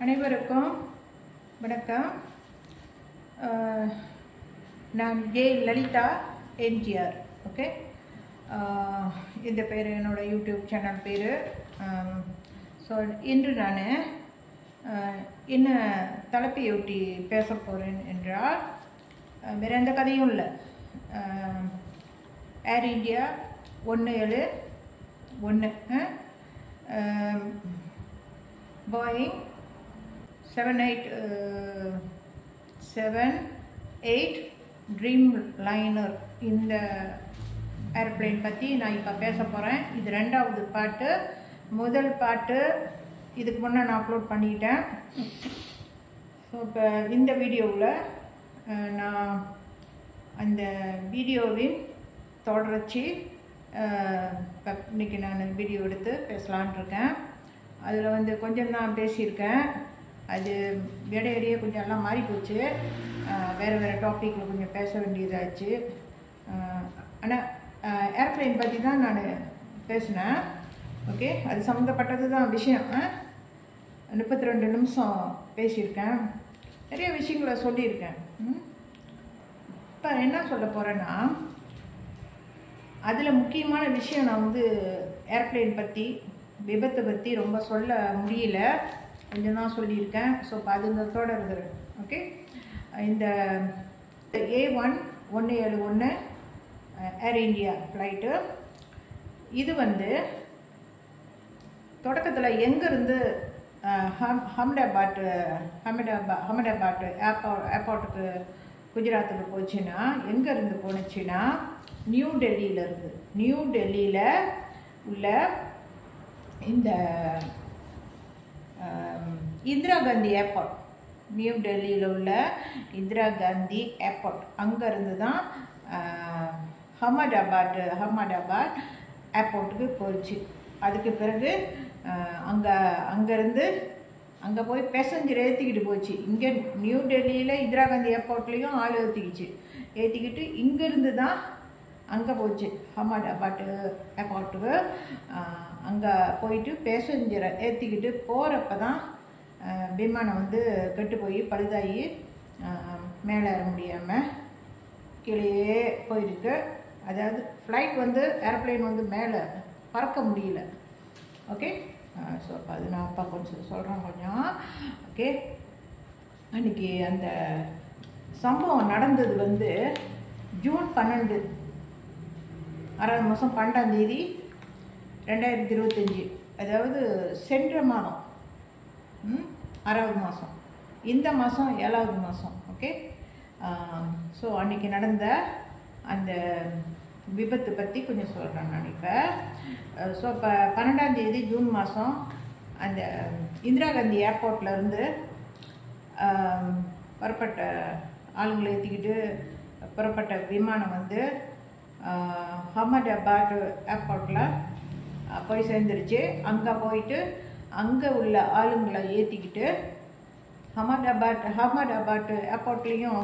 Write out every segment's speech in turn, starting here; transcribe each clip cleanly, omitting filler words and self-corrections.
அனைவருக்கும் வணக்கம். நான் ஜே லலிதா எம்ஜிஆர். ஓகே, இந்த பேர் என்னோடய யூடியூப் சேனல் பேர். ஸோ இன்று நான் என்ன தலைப்பையொட்டி பேச போகிறேன் என்றால், வேறு எந்த கதையும் இல்லை. ஏர் இந்தியா 171 Boeing 787 Dreamliner இந்த ஏர்ப்ளேன் பற்றி நான் இப்போ பேச போகிறேன். இது ரெண்டாவது பாட்டு. முதல் பாட்டு இதுக்கு முன்னே நான் அப்லோட் பண்ணிட்டேன். ஸோ இப்போ இந்த வீடியோவில் நான் அந்த வீடியோவின் தொடர்ச்சி இன்றைக்கி நான் வீடியோ எடுத்து பேசலான் இருக்கேன். அதில் கொஞ்சம் தான் பேசியிருக்கேன். அது இடையிடையே கொஞ்சம் எல்லாம் மாறி போச்சு. வேறு டாப்பிக்கில் கொஞ்சம் பேச வேண்டியதாச்சு. ஆனால் ஏர்ப்ளைன் பற்றி தான் நான் பேசினேன். ஓகே, அது சம்மந்தப்பட்டது தான் விஷயம். 32 நிமிஷம் பேசியிருக்கேன். நிறைய விஷயங்களை சொல்லியிருக்கேன். இப்போ என்ன சொல்ல போகிறேன்னா, அதில் முக்கியமான விஷயம் நான் ஏர்ப்ளைன் பற்றி, விபத்தை பற்றி ரொம்ப சொல்ல முடியல, கொஞ்சம் தான் சொல்லியிருக்கேன். ஸோ பாதுகாத்தோடு இருக்கிறேன். ஓகே, இந்த A171 ஏர் இந்தியா ஃப்ளைட்டு இது தொடக்கத்தில் எங்கேருந்து அஹமதாபாத் ஏர்போர்ட்டுக்கு குஜராத்துக்கு போச்சுன்னா, எங்கேருந்து போணுச்சுன்னா நியூ டெல்லியில் உள்ள இந்த இந்திரா காந்தி ஏர்போர்ட், நியூ டெல்லியில் உள்ள இந்திரா காந்தி ஏர்போர்ட், அங்கேருந்து தான் அஹமதாபாத் ஏர்போர்ட்டுக்கு போச்சு. அதுக்கு பிறகு அங்கே போய் பேசஞ்சர் ஏற்றிக்கிட்டு போச்சு. இங்கே நியூ டெல்லியில் இந்திரா காந்தி ஏர்போர்ட்லேயும் ஆள் ஏற்றிக்கிட்டு இங்கேருந்து தான் அங்கே போச்சு அஹமதாபாத் ஏர்போர்ட்டுக்கு. அங்கே போயிட்டு பேசஞ்சரை ஏற்றிக்கிட்டு போகிறப்ப தான் விமானம் கெட்டு போய் பழுதாகி மேலே ஏற முடியாமல் கீழே போயிருக்கு. அதாவது ஃப்ளைட் ஏர்ப்ளைன் மேலே பறக்க முடியல. ஓகே, ஸோ அது நான் அப்பா கொஞ்சம் சொல்கிறேன் கொஞ்சம். ஓகே, அன்றைக்கி அந்த சம்பவம் நடந்தது ஜூன் 12 6வது மாதம் 12ஆம் தேதி 2025. அதாவது சென்ற மாதம் 6வது மாதம், இந்த மாதம் 7வது மாதம். ஓகே, ஸோ அன்றைக்கி நடந்த அந்த விபத்து பற்றி கொஞ்சம் சொல்கிறேன் நான் இப்போ. ஸோ இப்போ 12ஆம் தேதி ஜூன் மாதம் அந்த இந்திரா காந்தி ஏர்போர்ட்லேருந்து புறப்பட்ட ஆளுங்களை ஏற்றிக்கிட்டு புறப்பட்ட விமானம் அஹமதாபாத் ஏர்போர்ட்டில் போய் சேர்ந்துருச்சு. அங்கே போயிட்டு அங்கே உள்ள ஆளுங்களை ஏற்றிக்கிட்டு அஹமதாபாத் ஏர்போர்ட்லேயும்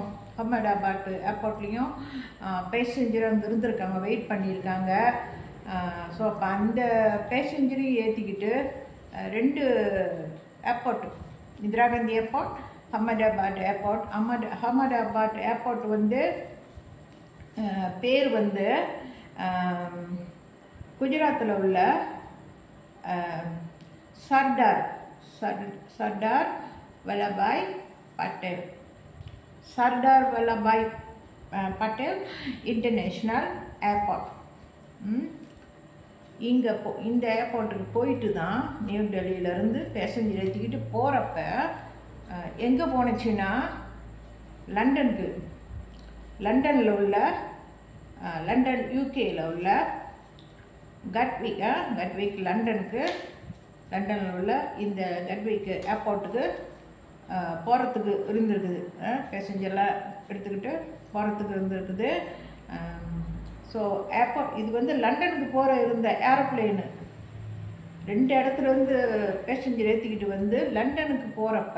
பேசஞ்சர் அங்கே இருந்திருக்காங்க, வெயிட் பண்ணியிருக்காங்க. ஸோ அப்போ அந்த பேசஞ்சரையும் ஏற்றிக்கிட்டு 2 airport, Indira Gandhi airport, Ahmedabad airport. Ahmedabad airport பேர் குஜராத்தில் உள்ள சர்தார் வல்லபாய் பட்டேல் இன்டர்நேஷ்னல் ஏர்போர்ட். இந்த ஏர்போர்ட்டுக்கு போயிட்டு தான் நியூ டெல்லியிலேருந்து பேசஞ்சர் ஏற்றிக்கிட்டு போகிறப்ப எங்கே போணுச்சுன்னா லண்டனில் உள்ள லண்டன் யூகேயில் உள்ள கட்விக் லண்டனில் உள்ள இந்த கட்விக் ஏர்போர்ட்டுக்கு போகிறதுக்கு இருந்திருக்குது. பேசஞ்சர்லாம் எடுத்துக்கிட்டு போகிறதுக்கு இருந்திருக்குது. ஸோ ஏர்போர்ட் இது லண்டனுக்கு போகிற இருந்த ஏரோப்ளேனு 2 இடத்துலேருந்து பேசஞ்சர் ஏற்றிக்கிட்டு லண்டனுக்கு போகிறப்ப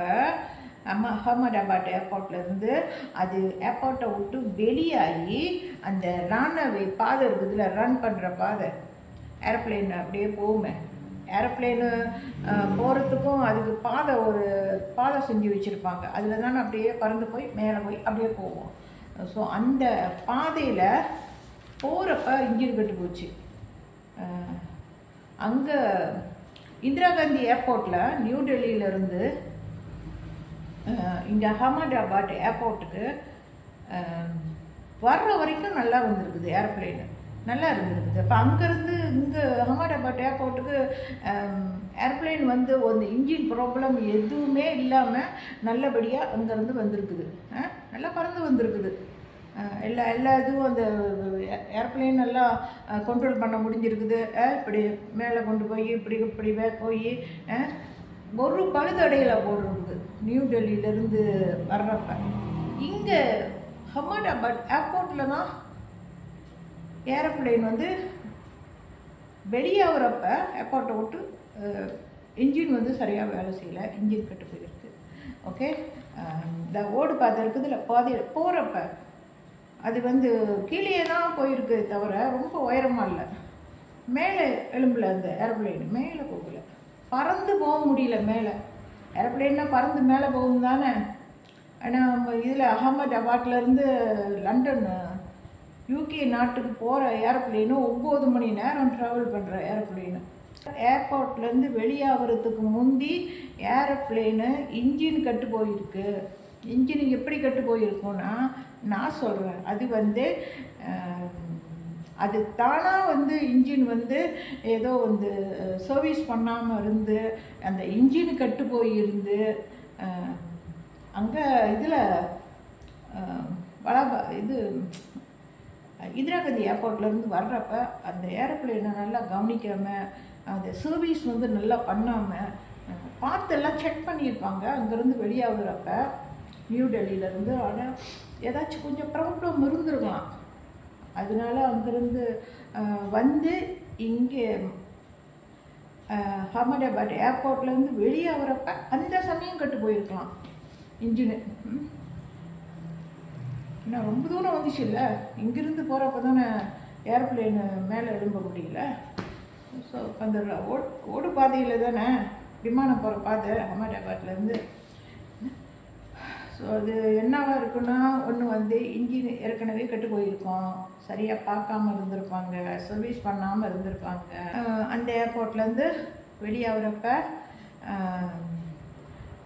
அஹமதாபாத் ஏர்போர்ட்லேருந்து அது ஏர்போர்ட்டை விட்டு வெளியாகி அந்த ரன்வே பாதை இருக்குதுல்ல, ரன் பண்ணுற பாதை, ஏரோப்ளேன் அப்படியே போகுமே, ஏரோப்ளேனு போகிறதுக்கும் அதுக்கு பாதை செஞ்சு வச்சுருப்பாங்க. அதில் தானே அப்படியே பறந்து போய் மேலே போய் அப்படியே போவோம். ஸோ அந்த பாதையில் போகிறப்ப இன்ஜின் கெட்டு போச்சு. அங்கே இந்திரா காந்தி ஏர்போர்ட்டில் நியூ டெல்லியிலேருந்து இங்கே அகமதாபாத் ஏர்போர்ட்டுக்கு வர்ற வரைக்கும் நல்லா வந்திருக்குது, ஏரோப்ளேனு நல்லா இருந்திருக்குது. அப்போ அங்கேருந்து இங்கே அகமதாபாத் ஏர்போர்ட்டுக்கு ஏர்ப்ளேன் வந்து ஒரு இன்ஜின் ப்ராப்ளம் எதுவுமே இல்லாமல் நல்லபடியாக அங்கேருந்து வந்திருக்குது. நல்லா பறந்து வந்திருக்குது. எல்லா இதுவும் அந்த ஏர்ப்ளேன் எல்லாம் கண்ட்ரோல் பண்ண முடிஞ்சிருக்குது. இப்படி மேலே கொண்டு போய் இப்படி போய் ஒரு பழுதடையில் போடுறது நியூ டெல்லியிலேருந்து வர்றப்ப. இங்கே அகமதாபாத் ஏர்போர்ட்டில் தான் ஏரோப்ளேன் வந்து வெளியாகிறப்ப ஏர்போர்ட்டை விட்டு இன்ஜின் வந்து சரியாக வேலை செய்யலை, இன்ஜின் கெட்டு போயிருக்கு. ஓகே, இந்த ஓடு பாதை இருக்குது, இல்லை பாதையில் போகிறப்ப அது வந்து கீழே தான் போயிருக்கு தவிர ரொம்ப உயரமாக இல்லை. மேலே எழும்பல, அந்த ஏரோப்ளேன் மேலே போகலை, பறந்து போக முடியல. மேலே ஏரோப்ளேன்னா பறந்து மேலே போகும் தானே. ஆனால் இதில் அகமதாபாத்லேருந்து லண்டன் யூகே நாட்டுக்கு போகிற ஏரோப்ளேனு 9 மணி நேரம் ட்ராவல் பண்ணுற ஏரோப்ளேனு. ஏர்போர்ட்லேருந்து வெளியாகிறதுக்கு முந்தி ஏரோப்ளேனு இன்ஜின் கெட்டு போயிருக்கு. இன்ஜின் எப்படி கெட்டு போயிருக்குன்னா, நான் சொல்கிறேன், அது வந்து அது தானாக வந்து இன்ஜின் வந்து ஏதோ வந்து சர்வீஸ் பண்ணாமல் இருந்து அந்த இன்ஜின் கெட்டு போயிருந்து அங்கே இதில் இந்திரா காந்தி ஏர்போர்ட்லேருந்து வர்றப்ப அந்த ஏரோப்ளேனை நல்லா கவனிக்காமல், அந்த சர்வீஸ் வந்து நல்லா பண்ணாமல் பார்த்தெல்லாம் செக் பண்ணியிருப்பாங்க அங்கேருந்து வெளியாகிறப்ப நியூ டெல்லியிலேருந்து. ஆனால் ஏதாச்சும் கொஞ்சம் ப்ராப்ளம் இருந்திருக்கலாம். அதனால அங்கேருந்து வந்து இங்கே அகமதாபாத் ஏர்போர்ட்லேருந்து வெளியாகிறப்ப அந்த சமயம் கெட்டு போயிருக்கலாம் இன்ஜினு. ஏன்னா ரொம்ப தூரம் வந்துச்சு இல்லை, இங்கேருந்து போகிறப்ப தானே ஏரோப்ளேனு மேலே எழும்ப முடியல. ஸோ அந்த ஓடு பாதையில் தானே விமானம் போகிற பாதை அகமதாபாத்லேருந்து. ஸோ அது என்னவா இருக்குன்னா, ஒன்று வந்து இன்ஜின் ஏற்கனவே கெட்டு போயிருக்கோம், சரியாக பார்க்காம இருந்திருப்பாங்க, சர்வீஸ் பண்ணாமல் இருந்திருப்பாங்க. அந்த ஏர்போர்ட்லேருந்து வெளியாகிறப்ப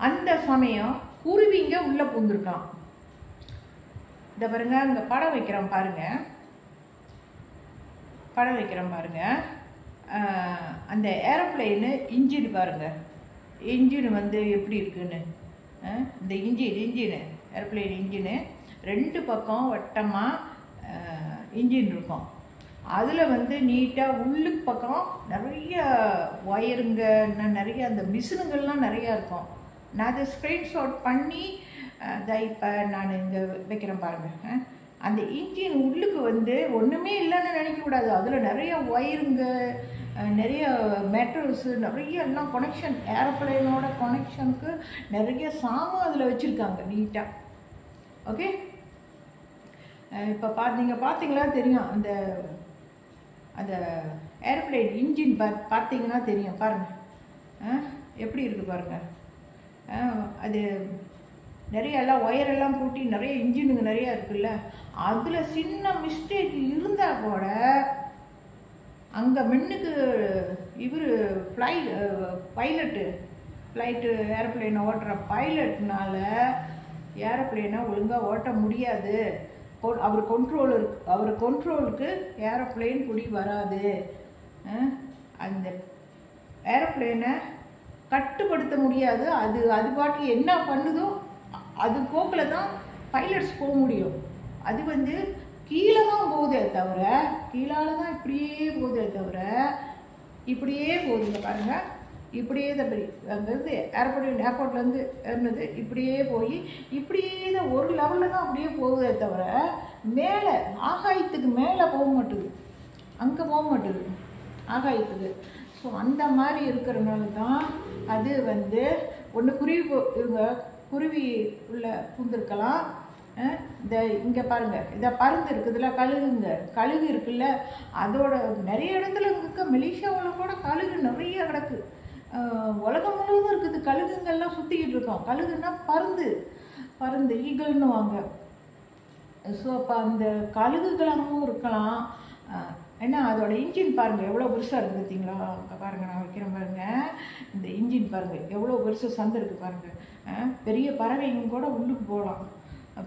அந்த சமயம் குருவிங்க உள்ளே பூந்துருக்கலாம். இதை பாருங்க, இங்கே படம் வைக்கிறோம் பாருங்கள், படம் வைக்கிறோம் பாருங்கள். அந்த ஏரோப்ளேனு இன்ஜின் பாருங்கள், இன்ஜின் வந்து எப்படி இருக்குன்னு. இந்த இன்ஜினு ஏரோப்ளேன் இன்ஜினு 2 பக்கம் வட்டமாக இன்ஜின் இருக்கும். அதில் வந்து நீட்டாக உள்ளுக்கு பக்கம் நிறைய ஒயருங்க, நிறைய அந்த மிஷினுங்கள்லாம் நிறையா இருக்கும். நான் அதை ஸ்க்ரீன்ஷாட் பண்ணி இப்போ நான் இங்கே வைக்கிறேன் பாருங்கள். அந்த இன்ஜின் உள்ளுக்கு வந்து ஒன்றுமே இல்லைன்னு நினைக்கக்கூடாது. அதில் நிறைய ஒயருங்க, நிறைய மெட்டல்ஸு, நிறைய எல்லாம் கனெக்ஷன், ஏரோப்ளேனோட கனெக்ஷனுக்கு நிறைய சாமான் அதில் வச்சுருக்காங்க நீட்டாக. ஓகே, இப்போ பார்த்தீங்களா தெரியும், அந்த அந்த ஏரோப்ளேன் இன்ஜின் பார்த்தீங்கன்னா தெரியும் பாருங்கள், எப்படி இருக்குது பாருங்கள். அது நிறைய எல்லாம் ஒயரெல்லாம் பூட்டி நிறைய இன்ஜினுங்க நிறையா இருக்குல்ல, அதில் சின்ன மிஸ்டேக் இருந்தால் கூட அங்கே முன்னுக்கு இவர் ஃப்ளைட்டு ஏரோப்ளேனை ஓட்டுற பைலட்னால ஏரோப்ளேனை ஒழுங்காக ஓட்ட முடியாது. அவர் கண்ட்ரோலுக்கு ஏரோப்ளேன் குடி வராது. அந்த ஏரோப்ளேனை கட்டுப்படுத்த முடியாது. அது பாட்டு என்ன பண்ணுதோ அது போக்கில் தான் பைலட்ஸ் போக முடியும். அது வந்து கீழே தான் போகுதே தவிர, கீழால தான் இப்படியே போகுதே தவிர, இப்படியே போகுதுங்க பாருங்கள், இப்படியே தான் அங்கேருந்து ஏர்போர்ட்லேருந்து ஏறினது இப்படியே போய் இப்படியே தான் ஒரு லெவலில் தான் அப்படியே போகுதே தவிர மேலே ஆகாயத்துக்கு மேலே போக மாட்டுது, அங்கே போக மாட்டுது ஆகாயத்துக்கு. ஸோ அந்த மாதிரி இருக்கிறனால தான் அது வந்து ஒன்று குருவி உள்ள பூந்திருக்கலாம், இந்த இங்கே பாருங்கள், இதை பருந்து இருக்குதுல்ல, கழுகு இருக்குல்ல, அதோட நிறைய இடத்துல இருக்க மலேசியாவில் கூட கழுகு நிறைய கிடக்கு. உலகம் முழுவதும் இருக்குது, கழுகுங்கள்லாம் சுற்றிக்கிட்டு இருக்கோம். கழுகுன்னா பருந்து ஈகல்னு வாங்க. ஸோ அப்போ அந்த கழுகுகளாகவும் இருக்கலாம். ஏன்னா அதோட இன்ஜின் பாருங்கள் எவ்வளோ பெருசாக இருக்குது பார்த்தீங்களா? அங்கே பாருங்கள், நான் வைக்கிறேன் பாருங்கள். இந்த இன்ஜின் பாருங்கள் எவ்வளோ பெருசாக சந்து இருக்குது பாருங்கள். பெரிய பறவைங்க கூட உள்ளுக்கு போகலாம்,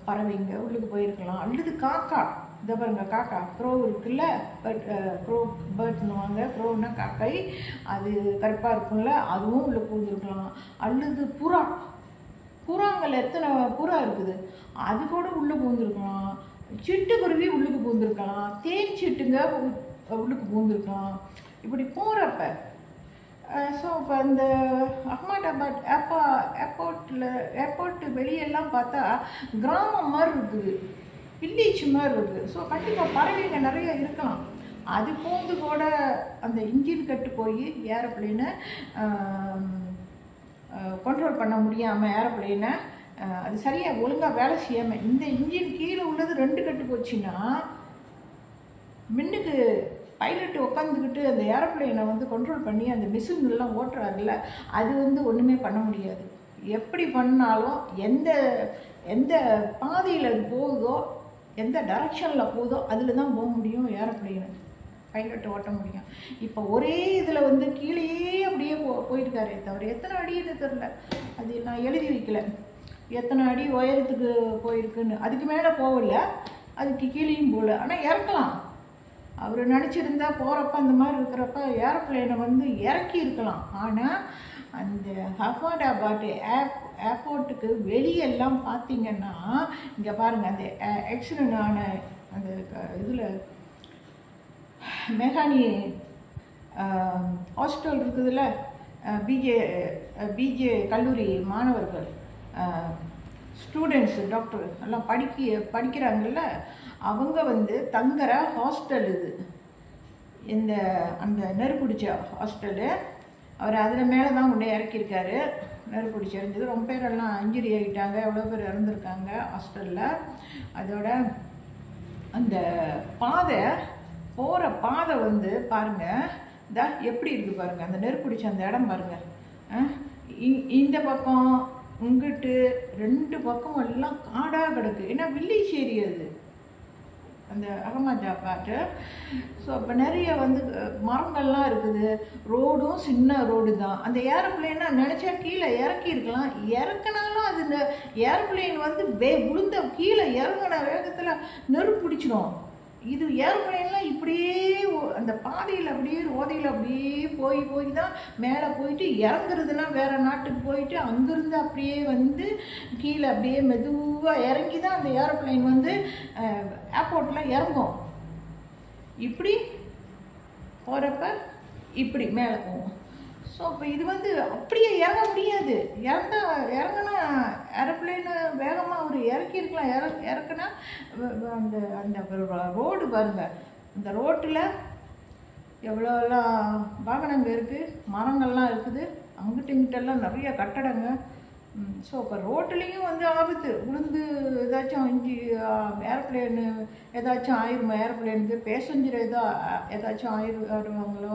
பறவைங்க உள்ளுக்கு போயிருக்கலாம். அல்லது காக்கா, இதை பாருங்கள், காக்கா க்ரோ இருக்குல்ல, பேர்ட்னுவாங்க. க்ரோன்னா காக்கை, அது கருப்பாக இருக்கும்ல, அதுவும் உள்ளே பூந்துருக்கலாம். அல்லது புறாங்கள் எத்தனை புறா இருக்குது, அது கூட உள்ளே பூந்துருக்கலாம். சிட்டுக்குருவி உள்ளுக்கு பூந்துருக்கலாம். தேன் சிட்டுங்க உள்ளுக்கு பூந்துருக்கலாம். இப்படி போகிறப்ப ஸோ இப்போ இந்த அஹ்மதாபாத் ஏர்போர்ட்டு வெளியெல்லாம் பார்த்தா கிராமம் மாதிரி இருக்குது, வில்லேஜ் மாதிரி இருக்குது. ஸோ கண்டிப்பாக பறவைங்க நிறைய இருக்கலாம். அது போந்து கூட அந்த இன்ஜின் கட்டு போய் ஏரோப்ளேனை கண்ட்ரோல் பண்ண முடியாமல், ஏரோப்ளேனை அது சரியாக ஒழுங்காக வேலை செய்யாமல், இந்த இன்ஜின் கீழே உள்ளது 2 கட்டு போச்சுன்னா மின்னுக்கு பைலட்டு உட்காந்துக்கிட்டு அந்த ஏரோப்ளேனை கண்ட்ரோல் பண்ணி அந்த மிஷின்லாம் ஓட்டுறாருல்ல, அது ஒன்றுமே பண்ண முடியாது. எப்படி பண்ணாலும் எந்த பாதையில் அது போகுதோ, எந்த டைரக்ஷனில் போகுதோ அதில் தான் போக முடியும் ஏரோப்ளேனு, பைலட்டு ஓட்ட முடியும். இப்போ ஒரே இதில் கீழேயே அப்படியே போயிருக்காரே தவிர எத்தனை அடின்னு தெரில, அது நான் எழுதி வைக்கல எத்தனை அடி உயரத்துக்கு போயிருக்குன்னு. அதுக்கு மேலே போகல, அதுக்கு கீழேயும் போகல. ஆனால் இறக்கலாம், அவர் நினச்சிருந்தா போகிறப்ப அந்த மாதிரி இருக்கிறப்ப ஏரோப்ளேனை இறக்கி இருக்கலாம். ஆனால் அந்த அஹ்மதாபாத் ஏர்போர்ட்டுக்கு வெளியெல்லாம் பார்த்தீங்கன்னா, இங்கே பாருங்கள், அந்த ஆக்சிடென்ட் ஆன அந்த இதில் மெஹானி ஹாஸ்டல் இருக்குதுல்ல, பிஜே கல்லூரி மாணவர்கள், ஸ்டூடெண்ட்ஸு, டாக்டர் எல்லாம் படிக்கிறாங்கல்ல, அவங்க தங்குற ஹாஸ்டல் இது. அந்த நெருப்பிடிச்ச ஹாஸ்டலு. அவர் அதில் மேலே தான் கொண்டு இறக்கியிருக்காரு. நெருப்பிடிச்சு இருந்தது, ரொம்ப பேரெல்லாம் இன்ஜுரி ஆகிட்டாங்க, எவ்வளோ பேர் இறந்துருக்காங்க ஹாஸ்டலில். அதோட அந்த பாதை போகிற பாதை பாருங்கள், எப்படி இருக்குது பாருங்கள், அந்த நெருப்பிடிச்ச அந்த இடம் பாருங்கள். இந்த பக்கம் இங்கிட்டு 2 பக்கம் எல்லாம் காடாக கிடக்கு. ஏன்னா வில்லேஜ் ஏரியா அது அந்த அகமதாபாத்து. ஸோ அப்போ நிறைய மரங்கள்லாம் இருக்குது. ரோடும் சின்ன ரோடு தான். அந்த ஏரோப்ளேனை நினச்சா கீழே இறக்கியிருக்கலாம். இறக்குனாலும் அது இந்த ஏரோப்ளேன் விழுந்த கீழே இறங்கின வேகத்தில் நெருப்பு பிடிச்சிடும். இது ஏரோப்ளேன்லாம் இப்படியே அந்த பாதையில் அப்படியே ரோதையில் அப்படியே போய் தான் மேலே போயிட்டு இறங்குறதுனா வேறு நாட்டுக்கு போயிட்டு அங்கேருந்து அப்படியே கீழே அப்படியே மெதுவாக இறங்கி தான் அந்த ஏரோப்ளேன் ஏர்போர்ட்டில் இறங்கும். இப்படி போகிறப்ப இப்படி மேலே போகும். ஸோ இப்போ இது அப்படியே இறங்க முடியாது. இறங்கினா ஏரோப்ளேனு வேகமாக அவர் இறக்கியிருக்கலாம். இறக்குனா அந்த ரோடு பாருங்கள், அந்த ரோட்டில் எவ்வளோலாம் வாகனங்கள் இருக்குது, மரங்கள்லாம் இருக்குது, அங்கிட்ட இங்கிட்டெல்லாம் நிறைய கட்டடங்க. ஸோ இப்போ ரோட்லேயும் ஆபத்து, விழுந்து ஏதாச்சும் ஏரோப்ளேனு ஏதாச்சும் ஆயிடுமா, ஏரோப்ளேனுக்கு பேசஞ்சர் ஏதாச்சும் ஆயிடுவாங்களோ,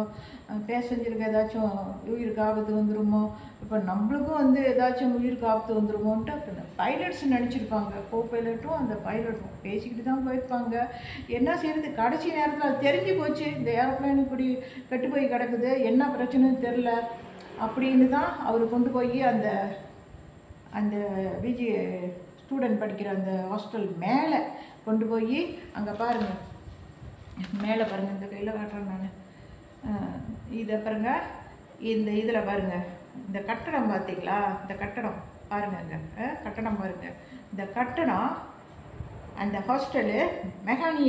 பேசஞ்சருக்கு ஏதாச்சும் உயிருக்கு ஆபத்து வந்துடுமோ, இப்போ நம்மளுக்கும் ஏதாச்சும் உயிருக்கு ஆபத்து வந்துடுமோன்ட்டு பைலட்ஸ் நினச்சிருப்பாங்க. பைலட்டும் அந்த பைலட்டும் பேசிக்கிட்டு தான் போயிருப்பாங்க. என்ன செய்யறது, கடைசி நேரத்தில் அது தெரிஞ்சு போச்சு, இந்த ஏரோப்ளேன் இப்படி கெட்டு போய் கிடக்குது, என்ன பிரச்சனைன்னு தெரில அப்படின்னு தான் அவர் கொண்டு போய் அந்த பிஜி ஸ்டூடெண்ட் படிக்கிற அந்த ஹாஸ்டல் மேலே கொண்டு போய் அங்கே பாருங்கள், மேலே பாருங்கள், இந்த கையில் காட்டுறேன் நான். இதை பாருங்கள், இந்த இதில் பாருங்கள், இந்த கட்டடம் பார்த்தீங்களா, இந்த கட்டடம் பாருங்கள், அங்கே கட்டடம் பாருங்கள். இந்த கட்டடம் அந்த ஹாஸ்டலு மெஹானி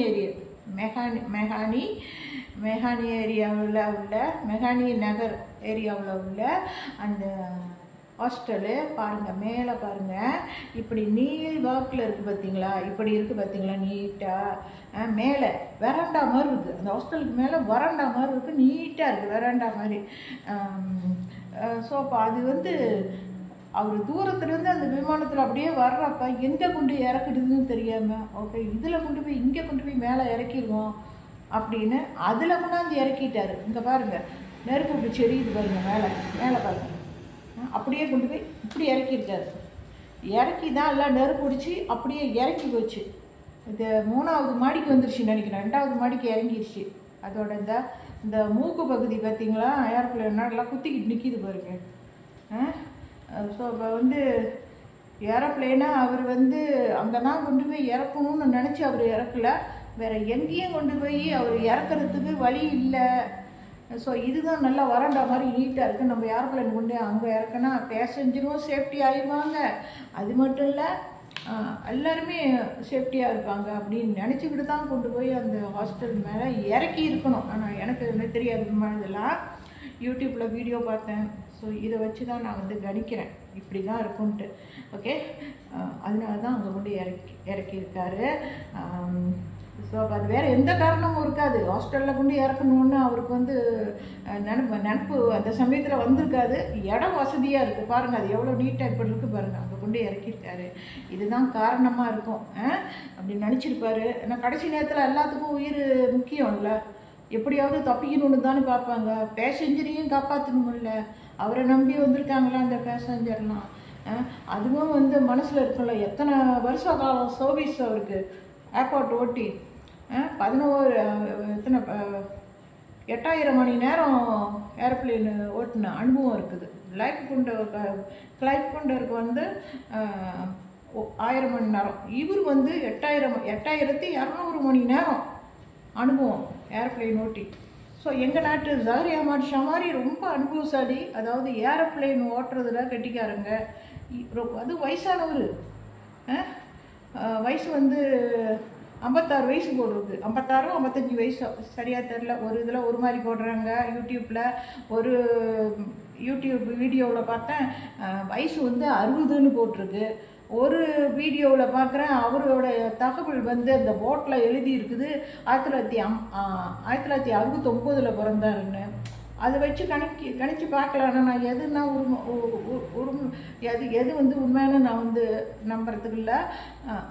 ஏரியாவில் உள்ள மெஹானி நகர் ஏரியாவில் உள்ள அந்த ஹாஸ்டலு பாருங்கள். மேலே பாருங்கள், இப்படி நீள் வாக்கில் இருக்குது பார்த்தீங்களா, இப்படி இருக்குது பார்த்தீங்களா, நீட்டாக மேலே வெராண்டா மாதிரி இருக்குது. அந்த ஹாஸ்டலுக்கு மேலே வராண்டா மாதிரி இருக்குது, நீட்டாக இருக்குது வெராண்டா மாதிரி. ஸோ அப்போ அது அவர் தூரத்துலேருந்து அந்த விமானத்தில் அப்படியே வர்றப்ப எங்கே கொண்டு இறக்குதுன்னு தெரியாமல், ஓகே இதில் கொண்டு போய் இங்கே கொண்டு போய் மேலே இறக்கிடுவோம் அப்படின்னு அதில் கொண்டாந்து இறக்கிட்டாரு. இங்கே பாருங்கள், நெருப்பு இப்படி செடியுது பாருங்கள், மேலே மேலே பாருங்கள், அப்படியே கொண்டு போய் இப்படி இறக்கியிருக்காரு. இறக்கி தான் எல்லாம் நெருப்பு பிடிச்சி அப்படியே இறக்கி போச்சு. இது 3வது மாடிக்கு வந்துருச்சு நினைக்கிறேன், 2வது மாடிக்கு இறங்கிடுச்சு. அதோட இந்த மூக்கு பகுதி பார்த்திங்களா, ஏரோப்ளேன் எல்லாம் குத்திக்கிட்டு நிற்கிது பாருங்க. ஸோ இப்போ வந்து ஏரோப்ளேனாக அவர் வந்து அங்கே தான் கொண்டு போய் இறக்கணும்னு நினச்சி அவர் இறக்கல, வேறு எங்கேயும் கொண்டு போய் அவர் இறக்குறதுக்கு வழி இல்லை. ஸோ இதுதான் நல்லா வறண்டா மாதிரி நீட்டாக இருக்குது. நம்ம ஏரோப்ளேன் கொண்டு அங்கே இறக்குனா பேசஞ்சரும் சேஃப்டி ஆயிடுவாங்க, அது மட்டும் இல்லை எல்லாருமே சேஃப்டியாக இருப்பாங்க அப்படின்னு நினச்சிக்கிட்டு தான் கொண்டு போய் அந்த ஹாஸ்டல் மேலே இறக்கி இருக்கணும். ஆனால் எனக்கு என்ன தெரியாது, இதெல்லாம் யூடியூப்பில் வீடியோ பார்த்தேன். ஸோ இதை வச்சு தான் நான் வந்து கணிக்கிறேன் இப்படி தான் இருக்கும்ன்ட்டு. ஓகே, அதனால தான் அங்கே கொண்டு இறக்கியிருக்காரு. ஸோ அப்போ அது வேறு எந்த காரணமும் இருக்காது, ஹாஸ்டலில் கொண்டு இறக்கணுன்னு அவருக்கு வந்து நினப்பு அந்த சமயத்தில் வந்திருக்காது. இடம் வசதியாக இருக்குது பாருங்கள், அது எவ்வளோ நீட்டாக இப்படி இருக்குது பாருங்கள், அங்கே கொண்டு இறக்கியிருக்காரு. இதுதான் காரணமாக இருக்கும் அப்படி நினச்சிருப்பாரு. ஏன்னா கடைசி நேரத்தில் எல்லாத்துக்கும் உயிர் முக்கியம் இல்லை, எப்படியாவது தப்பிக்கணும்னு தானே பார்ப்பாங்க. பேசஞ்சரையும் காப்பாற்றணுமில்ல, அவரை நம்பி வந்திருக்காங்களா அந்த பேசஞ்சர்லாம். அதுவும் வந்து மனசில் இருக்கும்ல, எத்தனை வருஷ காலம் சர்வீஸ் அவருக்கு ஏர்போர்ட் ஓட்டி 8000 மணி நேரம் ஏரோப்ளேன் ஓட்டின அனுபவம் இருக்குது. கிளைப் கொண்டருக்கு வந்து 1000 மணி நேரம், இவர் வந்து 8200 மணி நேரம் அனுபவம் ஏரோப்ளேன் ஓட்டி. ஸோ எங்கள் நாட்டு ஜஹரி அஹ்மத் ஷமாரி ரொம்ப அனுபவசாலி, அதாவது ஏரோப்ளேன் ஓட்டுறதுல கெட்டிக்காரங்க. அது வயசானவர், வயசு வந்து 56 வயசு போடுறது, 56 55 வயசு சரியாக தெரில. ஒரு இதில் ஒரு மாதிரி போடுறாங்க, ஒரு யூடியூப் வீடியோவில் பார்த்தேன் வயசு வந்து 60ன்னு போட்டிருக்கு. ஒரு வீடியோவில் பார்க்குறேன் அவரோட தகவல் வந்து அந்த போட்டில் எழுதி இருக்குது 1969 பிறந்தாருன்னு. அதை வச்சு கணிச்சு பார்க்கலான்னா நான் எதுனா எது வந்து உண்மையான நான் வந்து நம்புறதுக்கு இல்லை.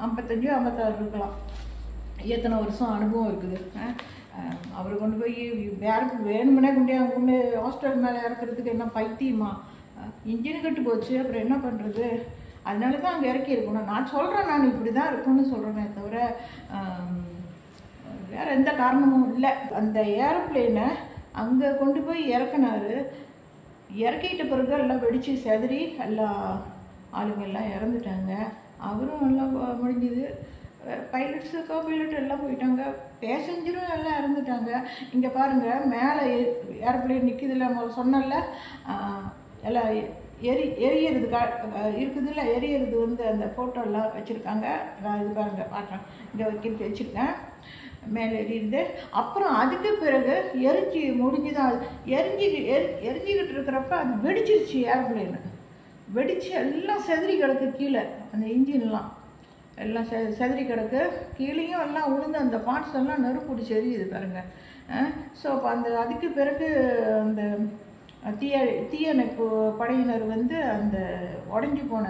55 56 இருக்கலாம், எத்தனை வருஷம் அனுபவம் இருக்குது. அவர் கொண்டு போய் யாருக்கு வேணுமுன்னே கொண்டு ஹாஸ்டல் மேலே இறக்குறதுக்கு என்ன பைத்தியமா? இன்ஜின் கட்டு போச்சு, அப்புறம் என்ன பண்ணுறது? அதனால தான் அங்கே இறக்கி இருக்கணும். நான் சொல்கிறேன், நான் இப்படி தான் இருக்குன்னு சொல்கிறேனே தவிர வேறு எந்த காரணமும் இல்லை. அந்த ஏரோப்ளேனை அங்கே கொண்டு போய் இறக்குனாரு. இறக்கிட்ட பிறகு எல்லாம் வெடித்து செதறி எல்லா ஆளுங்கள்லாம் இறந்துட்டாங்க. அவரும் நல்லா முடிஞ்சுது. பைலட்ஸு கோபைலட் எல்லாம் போயிட்டாங்க, பேசஞ்சரும் எல்லாம் இறந்துட்டாங்க. இங்கே பாருங்கள், மேலே ஏரோப்ளேன் நிற்கிதுல்ல, சொன்னல எல்லாம் எரியறது இருக்குதுல்ல, எரியறது வந்து அந்த ஃபோட்டோலாம் வச்சுருக்காங்க. நான் இது பாருங்கள் பார்க்குறேன், இங்கே வச்சுருக்கேன், மேலே எரியுது. அப்புறம் அதுக்கு பிறகு எரிஞ்சு முடிஞ்சுதான் எரிஞ்சிக்கிட்டு இருக்கிறப்ப அது வெடிச்சிருச்சு. ஏரோப்ளேனு வெடித்து எல்லாம் செதறி கிடக்கு கீழே, அந்த இன்ஜின்லாம் எல்லாம் செதறி கிடக்கு, கீழேயும் எல்லாம் உளுந்து அந்த பார்ட்ஸ் எல்லாம் நெருப்பு பிடிச்சி எரியுது பாருங்கள். ஸோ அப்போ அதுக்கு பிறகு அந்த தீயணைப்பு படையினர் வந்து அந்த உடஞ்சி போன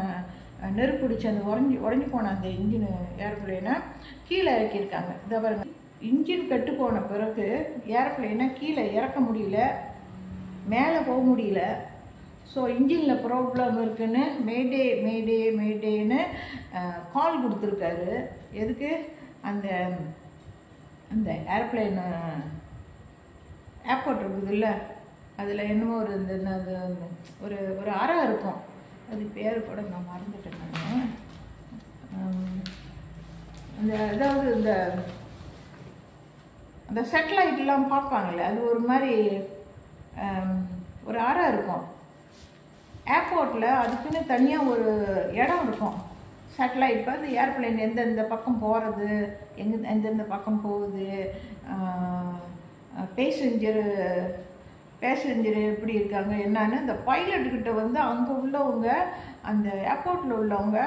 நெருப்பு பிடிச்சி அந்த உடஞ்சி போன அந்த இன்ஜின் ஏரோப்ளேனை கீழே இறக்கியிருக்காங்க. இதை பாருங்க, இன்ஜின் கட்டு போன பிறகு ஏரோப்ளேனை கீழே இறக்க முடியல, மேலே போக முடியல. ஸோ இன்ஜினில் ப்ராப்ளம் இருக்குன்னு மேடேன்னு கால் கொடுத்துருக்காரு. எதுக்கு? அந்த ஏரோப்ளேன் ஏர்போர்ட் இருக்குதுல்ல, அதில் என்னமோ ஒரு அறை இருக்கும், அது பேர் கூட நான் மறந்துட்டேன். அந்த அதாவது அந்த சேட்டலைட்லாம் பார்ப்பாங்கள்ல, அது ஒரு மாதிரி ஒரு அறை இருக்கும் ஏர்போர்ட்டில். அதுக்குன்னு தனியாக ஒரு இடம் இருக்கும். சேட்டலைட் பார்த்து ஏர்ப்ளைன் எந்தெந்த பக்கம் போகிறது, எந்தெந்த பக்கம் போகுது, பேசஞ்சரு எப்படி இருக்காங்க என்னன்னு அந்த பைலட்டுக்கிட்ட வந்து அங்கே உள்ளவங்க, அந்த ஏர்போர்ட்டில் உள்ளவங்க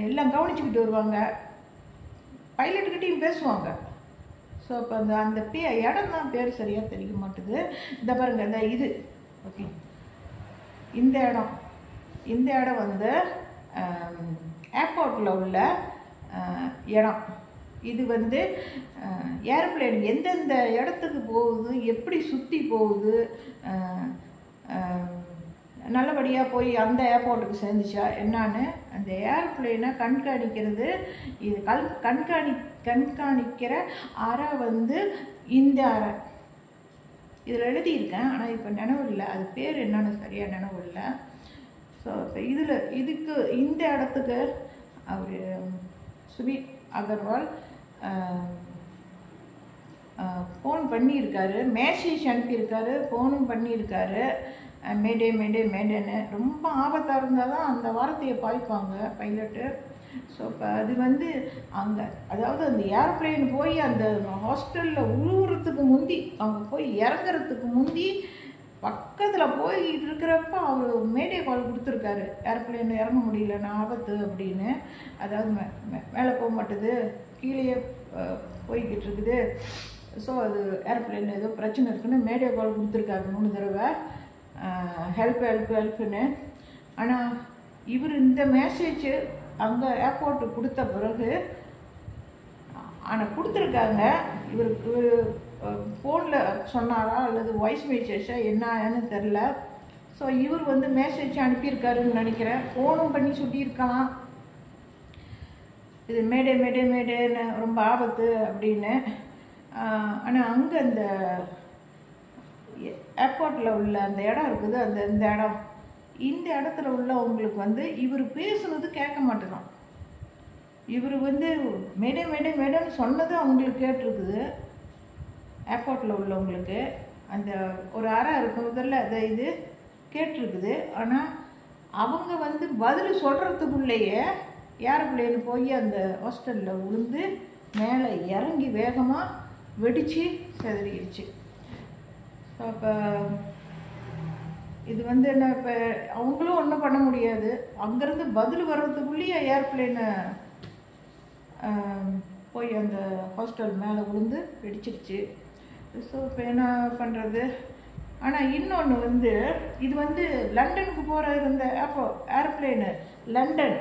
எல்லாம் கவனிச்சுக்கிட்டு வருவாங்க, பைலட்டுக்கிட்டையும் பேசுவாங்க. ஸோ அப்போ அந்த இடம் தான் பேர் சரியாக தெரிய மாட்டுது. இந்த பாருங்கள், இந்த இது ஓகே, இந்த இடம் இந்த இடம் வந்து ஏர்போர்ட்டில் உள்ள இடம். இது வந்து ஏரோப்ளேன் எந்தெந்த இடத்துக்கு போகுது, எப்படி சுற்றி போகுது, நல்லபடியாக போய் அந்த ஏர்போர்ட்டுக்கு சேர்ந்துச்சா என்னான்னு அந்த ஏரோப்ளேனை கண்காணிக்கிறது. இது கண்காணிக்கிற அறை வந்து இந்த அறை. இதில் எழுதியிருக்கேன், ஆனால் இப்போ நினைவு இல்லை, அது பேர் என்னன்னு சரியாக நினைவு இல்லை. ஸோ இப்போ இதுக்கு இந்த இடத்துக்கு அவர் சுமித் அகர்வால் ஃபோன் பண்ணியிருக்காரு, மெசேஜ் அனுப்பியிருக்காரு, ஃபோனும் பண்ணியிருக்காரு. மேடே மேடே மேடேன்னு ரொம்ப ஆபத்தாக இருந்தால் தான் அந்த வார்த்தையை பாய்ப்பாங்க பைலட்டு. ஸோ இப்போ அது வந்து அங்கே, அதாவது அந்த ஏரோப்ளேன் போய் அந்த ஹாஸ்டலில் உழுவுறதுக்கு முந்தி, அவங்க போய் இறங்குறதுக்கு முந்தி பக்கத்தில் போய்கிட்டு இருக்கிறப்ப அவர் மேடே கால் கொடுத்துருக்காரு, ஏரோப்ளேன் இறங்க முடியல, நான் ஆபத்து அப்படின்னு. அதாவது மேலே போக மாட்டுது, கீழே போய்கிட்டு இருக்குது. ஸோ அது ஏரோப்ளேன் ஏதோ பிரச்சனை இருக்குன்னு மேடே கால் கொடுத்துருக்காரு 3 தடவை, ஹெல்ப்புன்னு. ஆனால் இவர் இந்த மெசேஜ் அங்கே ஏர்போர்ட்டுக்கு கொடுத்த பிறகு, ஆனால் கொடுத்துருக்காங்க, இவர் ஃபோனில் சொன்னாரா அல்லது வாய்ஸ் மெசேஜா என்னன்னு தெரில. ஸோ இவர் வந்து மெசேஜ் அனுப்பியிருக்காருன்னு நினைக்கிறேன், ஃபோனும் பண்ணி சொல்லியிருக்கலாம், இது மேடே மேடே மேடேன்னு ரொம்ப ஆபத்து அப்படின்னு. ஆனால் அங்கே அந்த ஏர்போர்ட்டில் உள்ள அந்த இடம் இருக்குது, இந்த இடம், இந்த இடத்துல உள்ளவங்களுக்கு வந்து இவர் பேசுனது கேட்க மாட்டேதான். இவர் வந்து மேடே மேடே மேடேன்னு சொன்னது அவங்களுக்கு கேட்டிருக்குது, ஏர்போர்ட்டில் உள்ளவங்களுக்கு. அந்த ஒரு அறை இருக்கிறதில்ல, அதை இது கேட்டிருக்குது. ஆனால் அவங்க வந்து பதில் சொல்கிறதுக்குள்ளேயே ஏரோப்ளேன் போய் அந்த ஹாஸ்டலில் விழுந்து மேலே இறங்கி வேகமாக வெடித்து செதறிடுச்சு. ஸோ இப்போ இது வந்து என்ன, இப்போ அவங்களும் ஒன்றும் பண்ண முடியாது, அங்கேருந்து பதில் வர்றதுக்குள்ளேயே ஏர்ப்ளேனை போய் அந்த ஹாஸ்டல் மேலே விழுந்து வெடிச்சிருச்சு. ஸோ இப்போ என்ன பண்ணுறது? ஆனால் இன்னொன்று வந்து, இது வந்து லண்டனுக்கு போகிற இருந்த ஏர்ப்ளேனு லண்டன்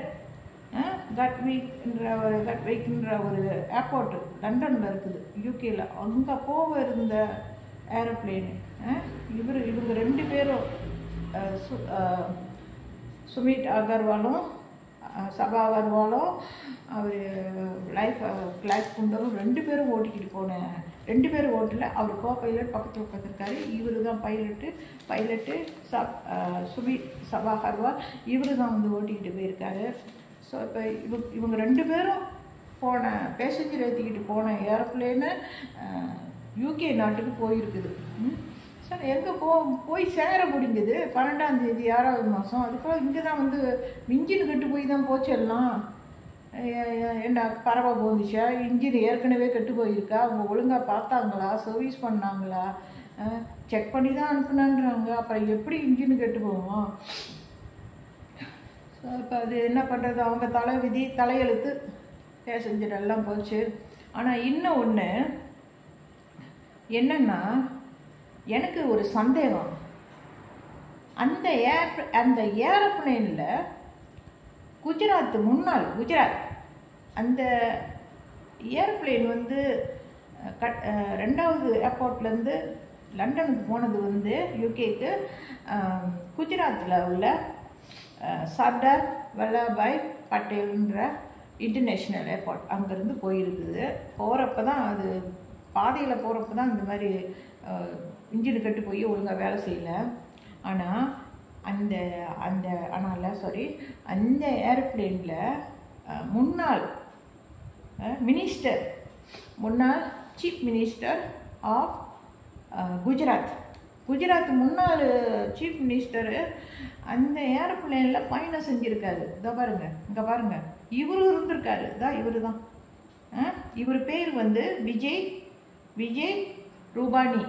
கட்விக்ன்ற ஒரு ஏர்போர்ட்டு லண்டனில் இருக்குது, யூகேயில். அங்கே போக இருந்த ஏரோப்ளேனு இவங்க 2 பேரும், சுமித் அகர்வாலும் சபா அகர்வாலும் அவர் கிளாஸ் குண்டரும் 2 பேரும் ஓட்டிக்கிட்டு போனேன். 2 பேரும் ஓட்டல, அவர் கோ பைலட் பக்கத்தில் உட்காந்துருக்காரு, இவர் தான் பைலட்டு சுமித் சபா அகர்வால் இவர் தான் வந்து ஓட்டிக்கிட்டு போயிருக்காரு. ஸோ இப்போ இவங்க 2 பேரும் போன பேசஞ்சர் ஏற்றிக்கிட்டு போன ஏரோப்ளேனு யூகே நாட்டுக்கு போயிருக்குது. சார் எங்கே போய் சேர முடிஞ்சது 12ஆம் தேதி 6வது மாதம். அதுக்கப்புறம் இங்கே தான் வந்து இன்ஜின் கெட்டு போய் தான் போச்சிடலாம். என்ன பறவை போந்துச்சா, இன்ஜின் ஏற்கனவே கெட்டு போயிருக்கா, அவங்க ஒழுங்காக பார்த்தாங்களா, சர்வீஸ் பண்ணாங்களா, செக் பண்ணி தான் அனுப்புனான்றாங்க, அப்புறம் எப்படி இன்ஜின் கெட்டு போவோம்? ஸோ இப்போ அது என்ன பண்ணுறது, அவங்க தலையெழுத்து பேசஞ்சர் எல்லாம் போச்சு. ஆனால் இன்னும் ஒன்று என்னென்னா, எனக்கு ஒரு சந்தேகம், அந்த ஏரோப்ளேனில் குஜராத் அந்த ஏரோப்ளேன் வந்து 2வது ஏர்போர்ட்லேருந்து லண்டனுக்கு போனது வந்து யூகேக்கு குஜராத்தில் உள்ள சர்தார் வல்லபாய் பட்டேல்ன்ற இன்டர்நேஷ்னல் ஏர்போர்ட் அங்கேருந்து போயிருக்குது. போகிறப்ப தான் அது பாதையில் போகிறப்ப தான் இந்த மாதிரி இன்ஜின் கட்டு போய் ஒழுங்காக வேலை செய்யலை. ஆனால் அந்த ஏரோப்ளேனில் முன்னாள் சீஃப் மினிஸ்டர் ஆஃப் குஜராத் முன்னாள் சீஃப் மினிஸ்டரு அந்த ஏரோப்ளேனில் பயணம் செஞ்சுருக்காரு. இங்கே பாருங்கள், இவரும் இருந்திருக்காரு. இவர் தான், இவர் பேர் வந்து விஜய் ரூபானி.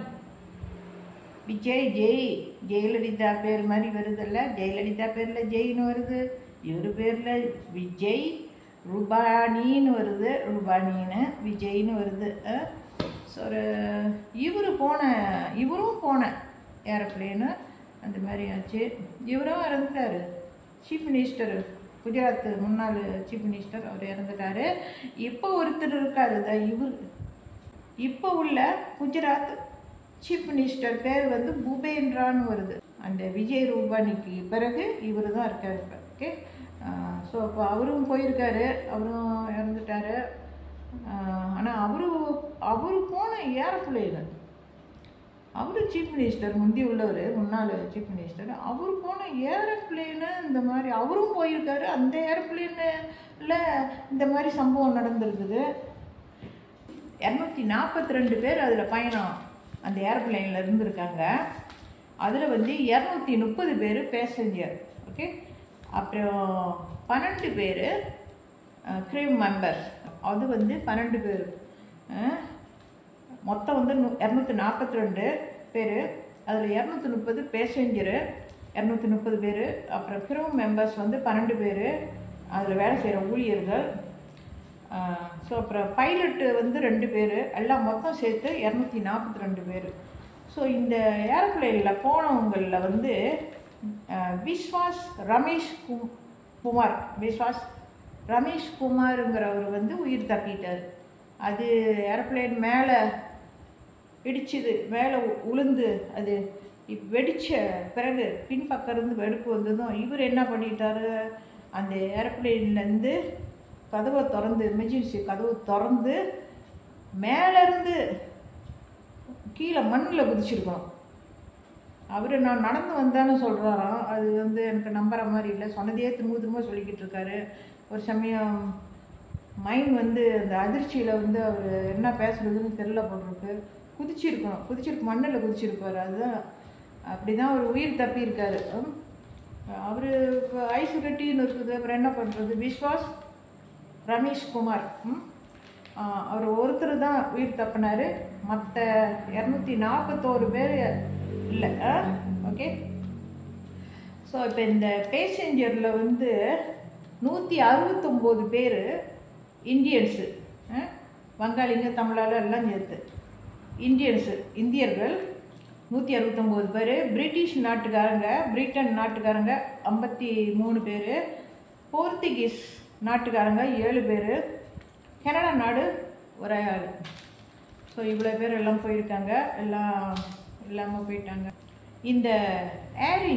ஜெயலலிதா பேர் மாதிரி வருதில்ல, ஜெயலலிதா பேரில் ஜெயின்னு வருது, இவர் பேரில் விஜய் ரூபானின்னு வருது, விஜய்னு வருது. ஸோ இவரும் போன ஏரோப்ளேனு அந்த மாதிரி ஆச்சு. இவரும் இறந்துட்டார், சீஃப் மினிஸ்டர், குஜராத் முன்னாள் சீஃப் மினிஸ்டர், அவர் இறந்துட்டார். இப்போ ஒருத்தர் இருக்கார், இவர் இப்போ உள்ள குஜராத் சீஃப் மினிஸ்டர் பேர் வந்து பூபேந்திரான்னு வருது. அந்த விஜய் ரூபானிக்கு பிறகு இவர் தான் இருக்கார் இப்போ. ஓகே, ஸோ அப்போ அவரும் போயிருக்காரு, அவரும் இறந்துட்டார். ஆனால் அவரு போன ஏரோப்ளேனு, அவர் சீஃப் மினிஸ்டர் முந்தி உள்ளவர், முன்னாள் சீஃப் மினிஸ்டர், அவர் போன ஏரோப்ளேனு இந்த மாதிரி அவரும் போயிருக்காரு. அந்த ஏரோப்ளேனில் இந்த மாதிரி சம்பவம் நடந்திருக்குது. 242 பேர் அதில் பயணம் அந்த ஏரோப்ளேனில் இருந்திருக்காங்க. அதில் வந்து 230 பேர் பேசஞ்சர். ஓகே, அப்புறம் 12 பேர் க்ரூ மெம்பர்ஸ், அது வந்து 12 பேர். மொத்தம் வந்து 242 பேர். அதில் 230 பேசஞ்சரு, 230 பேர். அப்புறம் க்ரூ மெம்பர்ஸ் வந்து 12 பேர், அதில் வேலை செய்கிற ஊழியர்கள். ஸோ அப்புறம் பைலட்டு வந்து 2 பேர், எல்லாம் மொத்தம் சேர்த்து 242 பேர். ஸோ இந்த ஏரோப்ளேனில் போனவங்களில் வந்து விஸ்வாஸ் ரமேஷ் குமாருங்கிறவர் வந்து உயிர் தப்பிட்டார். அது ஏரோப்ளேன் மேலே இடிச்சுது, மேலே உளுந்து அது வெடித்த பிறகு பின்பக்கம் இருந்து வெடிப்பு வந்ததும் இவர் என்ன பண்ணிட்டார், அந்த ஏரோப்ளேன்லேருந்து கதவை திறந்து, எமர்ஜென்சி கதவு திறந்து மேலேருந்து கீழே மண்ணில் குதிச்சிருக்கணும். அவர் நான் நடந்து வந்தான்னு சொல்கிறாராம். அது வந்து எனக்கு நம்புற மாதிரி இல்லை, சொன்னதையே திரும்ப சொல்லிக்கிட்டு இருக்காரு. ஒரு சமயம் மைண்ட் வந்து அந்த அதிர்ச்சியில் வந்து அவர் என்ன பேசுகிறதுன்னு தெரில போட்டிருக்கு. குதிச்சிருக்கு, மண்ணில் குதிச்சிருப்பார். அதுதான் அப்படி தான் அவர் உயிர் தப்பியிருக்காரு. அவர் ஐஸு கட்டின்னு இருக்குது, அப்புறம் என்ன பண்ணுறது. விஸ்வாஸ் ரமேஷ் குமார், அவர் ஒருத்தர் தான் உயிர் தப்பினார், மற்ற 241 பேர் இல்லை. ஓகே, ஸோ இப்போ இந்த பேசஞ்சரில் வந்து 169 பேர் இந்தியன்ஸு, வங்காளிங்க, தமிழால் எல்லாம் சேர்த்து இந்தியர்கள் 169 பேர். பிரிட்டன் நாட்டுக்காரங்க 53 பேர். போர்த்துகீஸ் நாட்டுக்காரங்க 7 பேர். கனடா நாடு ஒரு ஆள். ஸோ இவ்வளோ பேர் எல்லாம் போயிருக்காங்க, இல்லாமல் போயிட்டாங்க. இந்த ஏர்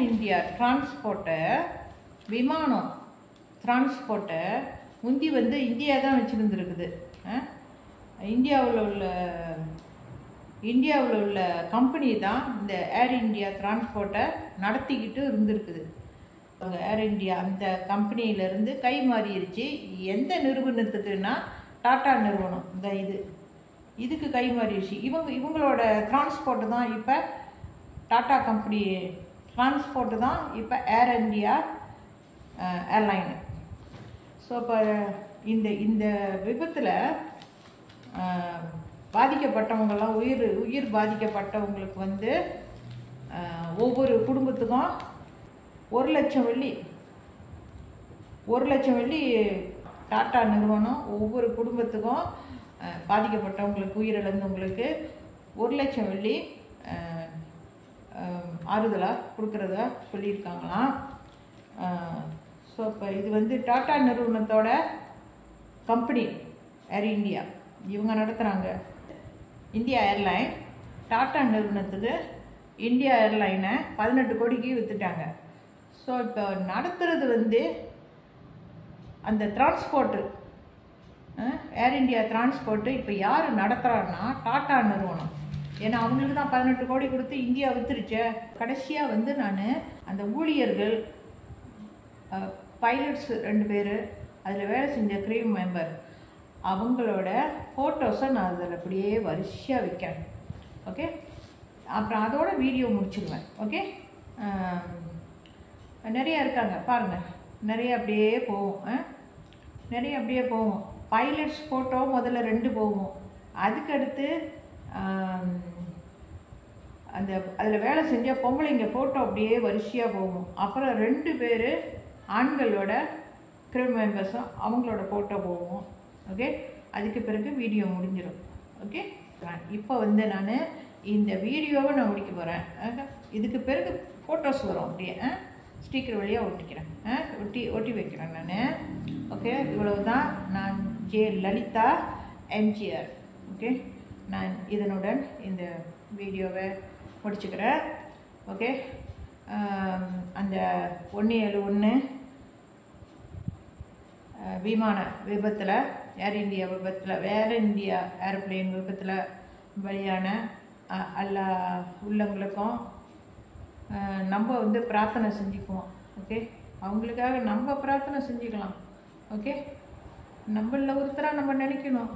இந்தியா டிரான்ஸ்போர்ட்டை, விமானம் டிரான்ஸ்போர்ட்டை முந்தி வந்து இந்தியா தான் வச்சுருந்துருக்குது. இந்தியாவில் உள்ள கம்பெனி தான் இந்த ஏர் இந்தியா டிரான்ஸ்போர்ட்டை நடத்திக்கிட்டு இருந்திருக்குது. அவங்க ஏர் இந்தியா அந்த கம்பெனியிலேருந்து கை மாறிடுச்சு. எந்த நிறுவனத்துக்குன்னா டாட்டா நிறுவனம், இந்த இதுக்கு கை மாறிடுச்சு. இவங்களோட டிரான்ஸ்போர்ட்டு தான் இப்போ டாட்டா கம்பெனி டிரான்ஸ்போர்ட்டு தான் இப்போ ஏர் இந்தியா ஏர்லைனு. ஸோ இப்போ இந்த விபத்தில் பாதிக்கப்பட்டவங்கெல்லாம் உயிர் பாதிக்கப்பட்டவங்களுக்கு வந்து ஒவ்வொரு குடும்பத்துக்கும் 1 லட்சம் வெள்ளி டாட்டா நிறுவனம் ஒவ்வொரு குடும்பத்துக்கும் பாதிக்கப்பட்டவங்களுக்கு, உயிரிழந்தவங்களுக்கு 1 லட்சம் வெள்ளி ஆறுதலாக கொடுக்குறதா சொல்லியிருக்காங்களாம். ஸோ இப்போ இது வந்து டாட்டா நிறுவனத்தோட கம்பெனி ஏர் இந்தியா, இவங்க நடத்துகிறாங்க. இந்தியா ஏர்லைன் டாட்டா நிறுவனத்துக்கு இந்தியா ஏர்லைனை 18 கோடிக்கு விற்றுட்டாங்க. ஸோ இப்போ நடத்துகிறது வந்து அந்த டிரான்ஸ்போர்ட்டு, ஏர் இந்தியா டிரான்ஸ்போர்ட்டு இப்போ யார் நடத்துகிறான்னா டாட்டா நிறுவனம். ஏன்னா அவங்களுக்கு தான் 18 கோடி கொடுத்து இந்தியா விற்றுருச்சே. கடைசியாக வந்து நான் அந்த ஊழியர்கள், பைலட்ஸ் 2 பேர், அதில் வேலை செஞ்ச க்ரூ மெம்பர், அவங்களோட ஃபோட்டோஸை நான் அதில் அப்படியே வரிசையாக வைக்கிறேன். ஓகே, அப்புறம் அதோட வீடியோ முடிச்சிடுவேன். ஓகே, நிறையா இருக்காங்க பாருங்கள், நிறைய அப்படியே போகும். பைலட்ஸ் ஃபோட்டோ முதல்ல 2 போகும். அதுக்கடுத்து அதில் வேலை செஞ்ச பொம்பளைங்க ஃபோட்டோ அப்படியே வரிசையாக போகும். அப்புறம் 2 பேர் ஆண்களோட க்ரூ மெம்பர்ஸும் அவங்களோட ஃபோட்டோ போகும். ஓகே, அதுக்கு பிறகு வீடியோ முடிஞ்சிடும். ஓகே, இப்போ வந்து நான் இந்த வீடியோவை நான் முடிக்க போகிறேன். இதுக்கு பிறகு ஃபோட்டோஸ் வரும் அப்படியே. ஸ்டிக்கர் வழியாக ஒட்டிக்கிறேன், ஒட்டி வைக்கிறேன் நான். ஓகே, இவ்வளவு தான். நான் ஜே லலிதா எம்ஜிஆர். ஓகே, நான் இதனுடன் இந்த வீடியோவை முடிச்சுக்கிறேன். ஓகே, அந்த 171 விமான விபத்தில், ஏர் இந்தியா ஏரோப்ளேன் விபத்தில் பலியான எல்லா உள்ளங்களுக்கும் நம்ம வந்து பிரார்த்தனை செஞ்சுக்குவோம். ஓகே, அவங்களுக்காக நம்ம பிரார்த்தனை செஞ்சுக்கலாம். ஓகே, நம்மள ஒருத்தராக நம்ம நினைக்கணும்.